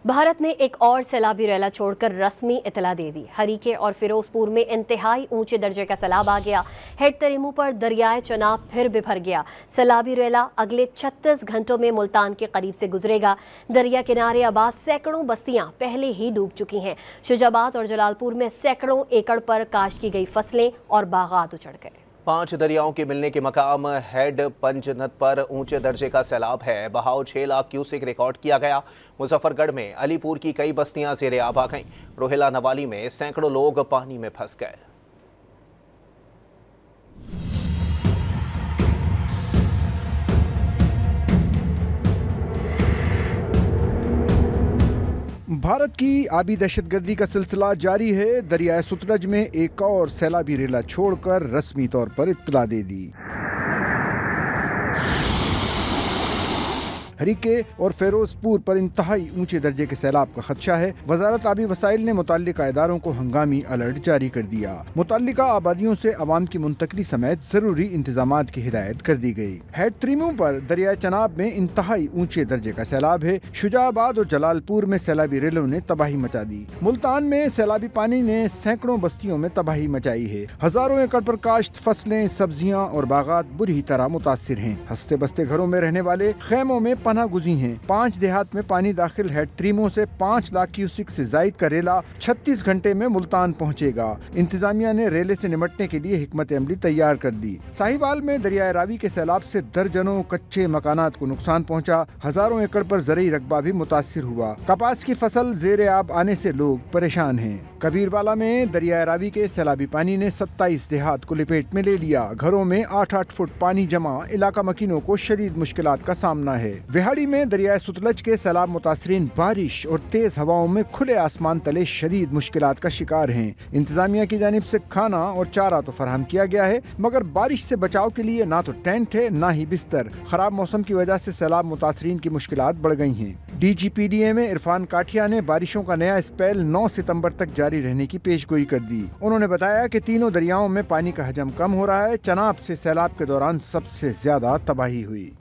भारत ने एक और सैलाबी रैला छोड़कर रस्मी इतला दे दी। हरीके और फिरोजपुर में इंतहाई ऊंचे दर्जे का सैलाब आ गया। हेड तरीमू पर दरियाए चनाब फिर भी भर गया। सैलाबी रैला अगले 36 घंटों में मुल्तान के करीब से गुजरेगा। दरिया किनारे आबाद सैकड़ों बस्तियां पहले ही डूब चुकी हैं। शुजाबाद और जलालपुर में सैकड़ों एकड़ पर काश्त की गई फसलें और बागात उजड़ गए। 5 दरियाओं के मिलने के मकाम हेड पंजनद पर ऊंचे दर्जे का सैलाब है। बहाव 6 लाख क्यूसेक रिकॉर्ड किया गया। मुजफ्फरगढ़ में अलीपुर की कई बस्तियां ज़ेरे आब आ गईं। रोहिला नवाली में सैकड़ों लोग पानी में फंस गए। भारत की आबी दहशतगर्दी का सिलसिला जारी है। दरियाए सतलज में एक और सैलाबी रेला छोड़कर रस्मी तौर पर इत्तला दे दी। हरीके और फिरोजपुर पर इंतहाई ऊंचे दर्जे के सैलाब का खदशा है। वजारत आबी वसाइल ने मुतल्लिका इदारों को हंगामी अलर्ट जारी कर दिया। मुतल्लिका आबादियों से अवाम की मुंतकली समेत जरूरी इंतजामात की हिदायत कर दी गई। हेड तरीमू पर दरिया चनाब में इंतहाई ऊंचे दर्जे का सैलाब है। शुजाबाद और जलालपुर में सैलाबी रेलों ने तबाही मचा दी। मुल्तान में सैलाबी पानी ने सैकड़ों बस्तियों में तबाही मचाई है। हजारों एकड़ पर काश्त फसलें, सब्जियां और बागात बुरी तरह मुतासिर हैं। हंसते बसते घरों में रहने वाले खेमों में पनाह गुज़ी हैं। 5 देहात में पानी दाखिल हेड तरीमू से 5 लाख क्यूसिक से जायद का रेला 36 घंटे में मुल्तान पहुंचेगा। इंतजामिया ने रेले से निमटने के लिए हिकमत अमली तैयार कर दी। साहिवाल में दरियाए रावी के सैलाब से दर्जनों कच्चे मकानात को नुकसान पहुंचा। हजारों एकड़ पर ज़रई रकबा भी मुतासिर हुआ। कपास की फसल ज़ेरे आब आने से लोग परेशान हैं। कबीरवाला में दरियाए रावी के सैलाबी पानी ने 27 देहात को लपेट में ले लिया। घरों में 8-8 फुट पानी जमा। इलाका मकीनों को शदीद मुश्किलात का सामना है। विहाड़ी में दरियाए सतलज के सैलाब मुतासरीन बारिश और तेज हवाओं में खुले आसमान तले शदीद मुश्किलात का शिकार हैं। इंतजामिया की जानिब से खाना और चारा तो फराहम किया गया है, मगर बारिश से बचाव के लिए ना तो टेंट है ना ही बिस्तर। खराब मौसम की वजह से सैलाब मुतासरीन की मुश्किलात बढ़ गई हैं। DGPDA में इरफान काठिया ने बारिशों का नया स्पेल 9 सितंबर तक जारी रहने की पेशगोई कर दी। उन्होंने बताया कि तीनों दरियाओं में पानी का हजम कम हो रहा है। चनाब से सैलाब के दौरान सबसे ज्यादा तबाही हुई।